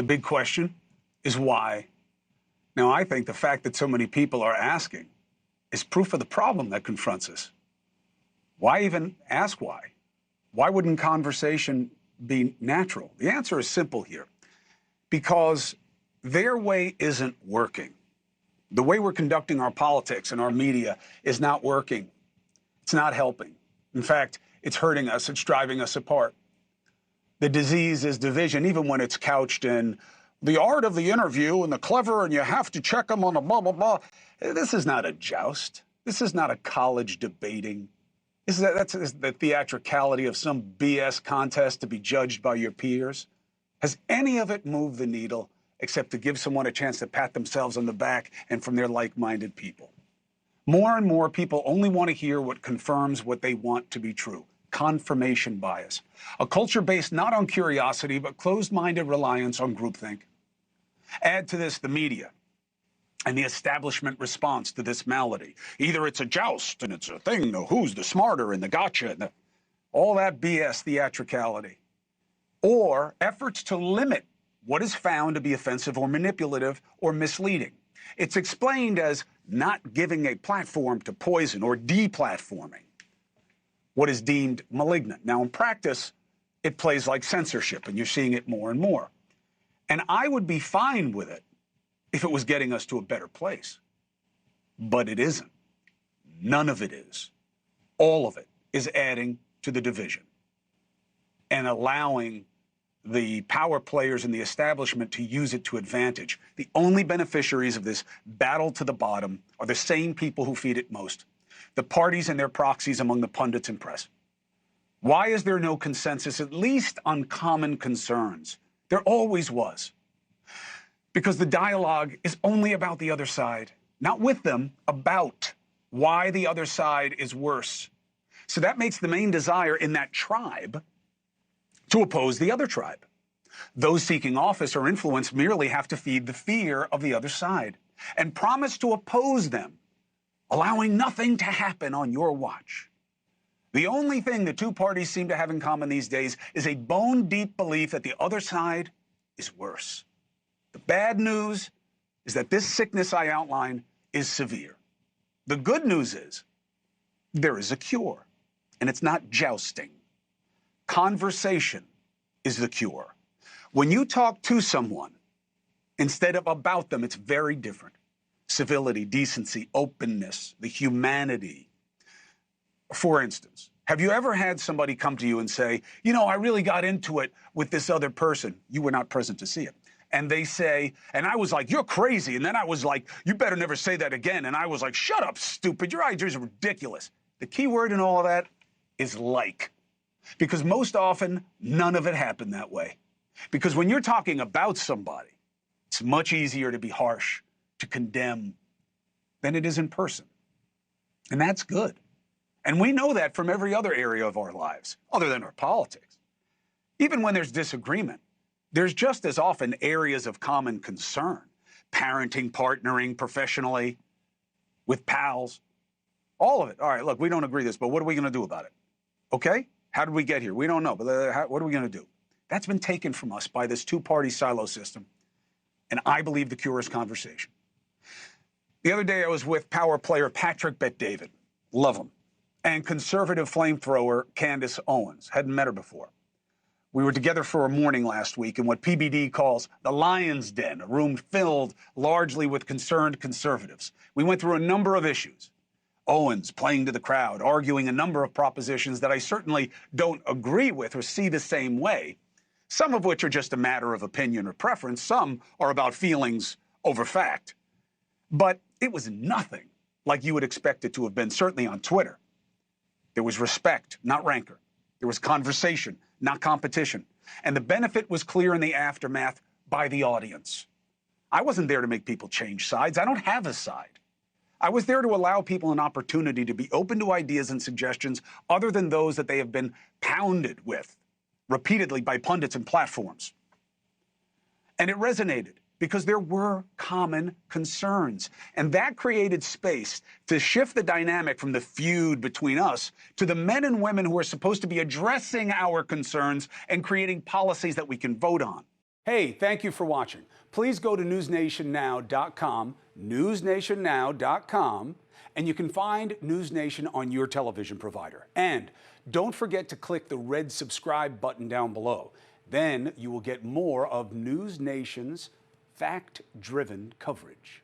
The big question is why. Now, I think the fact that so many people are asking is proof of the problem that confronts us. Why even ask why? Why wouldn't conversation be natural? The answer is simple here. Because their way isn't working. The way we're conducting our politics and our media is not working. It's not helping. In fact, it's hurting us. It's driving us apart. The disease is division, even when it's couched in the art of the interview and the clever, and you have to check them on the blah, blah, blah. This is not a joust. This is not a college debating. That's the theatricality of some BS contest to be judged by your peers. Has any of it moved the needle except to give someone a chance to pat themselves on the back and from their like-minded people? More and more people only want to hear what confirms what they want to be true. Confirmation bias. A culture based not on curiosity, but closed-minded reliance on groupthink. Add to this the media and the establishment response to this malady. Either it's a joust and it's a thing, or who's the smarter and the gotcha, and all that BS theatricality. Or efforts to limit what is found to be offensive or manipulative or misleading. It's explained as not giving a platform to poison or deplatforming what is deemed malignant. Now, in practice, it plays like censorship, and you're seeing it more and more. And I would be fine with it if it was getting us to a better place. But it isn't. None of it is. All of it is adding to the division and allowing the power players in the establishment to use it to advantage. The only beneficiaries of this battle to the bottom are the same people who feed it most, the parties and their proxies among the pundits and press. Why is there no consensus, at least on common concerns? There always was. Because the dialogue is only about the other side, not with them, about why the other side is worse. So that makes the main desire in that tribe to oppose the other tribe. Those seeking office or influence merely have to feed the fear of the other side and promise to oppose them, allowing nothing to happen on your watch. The only thing the two parties seem to have in common these days is a bone-deep belief that the other side is worse. The bad news is that this sickness I outline is severe. The good news is there is a cure, and it's not jousting. Conversation is the cure. When you talk to someone instead of about them, it's very different. Civility, decency, openness, the humanity. For instance, have you ever had somebody come to you and say, you know, I really got into it with this other person. You were not present to see it. And they say, and I was like, you're crazy. And then I was like, you better never say that again. And I was like, shut up, stupid. Your ideas are ridiculous. The key word in all of that is like. Because most often, none of it happened that way. Because when you're talking about somebody, it's much easier to be harsh, to condemn, than it is in person. And that's good. And we know that from every other area of our lives, other than our politics. Even when there's disagreement, there's just as often areas of common concern. Parenting, partnering, professionally, with pals, all of it. All right, look, we don't agree this, but what are we going to do about it? Okay? How did we get here? We don't know, but what are we going to do? That's been taken from us by this two-party silo system, and I believe the cure is conversation. The other day I was with power player Patrick Bet-David, love him, and conservative flamethrower Candace Owens, hadn't met her before. We were together for a morning last week in what PBD calls the Lion's Den, a room filled largely with concerned conservatives. We went through a number of issues. Owens playing to the crowd, arguing a number of propositions that I certainly don't agree with or see the same way, some of which are just a matter of opinion or preference. Some are about feelings over fact. But it was nothing like you would expect it to have been, certainly on Twitter. There was respect, not rancor. There was conversation, not competition. And the benefit was clear in the aftermath by the audience. I wasn't there to make people change sides. I don't have a side. I was there to allow people an opportunity to be open to ideas and suggestions other than those that they have been pounded with repeatedly by pundits and platforms. And it resonated because there were common concerns. And that created space to shift the dynamic from the feud between us to the men and women who are supposed to be addressing our concerns and creating policies that we can vote on. Hey, thank you for watching. Please go to newsnationnow.com, newsnationnow.com, and you can find NewsNation on your television provider. And don't forget to click the red subscribe button down below. Then you will get more of NewsNation's fact-driven coverage.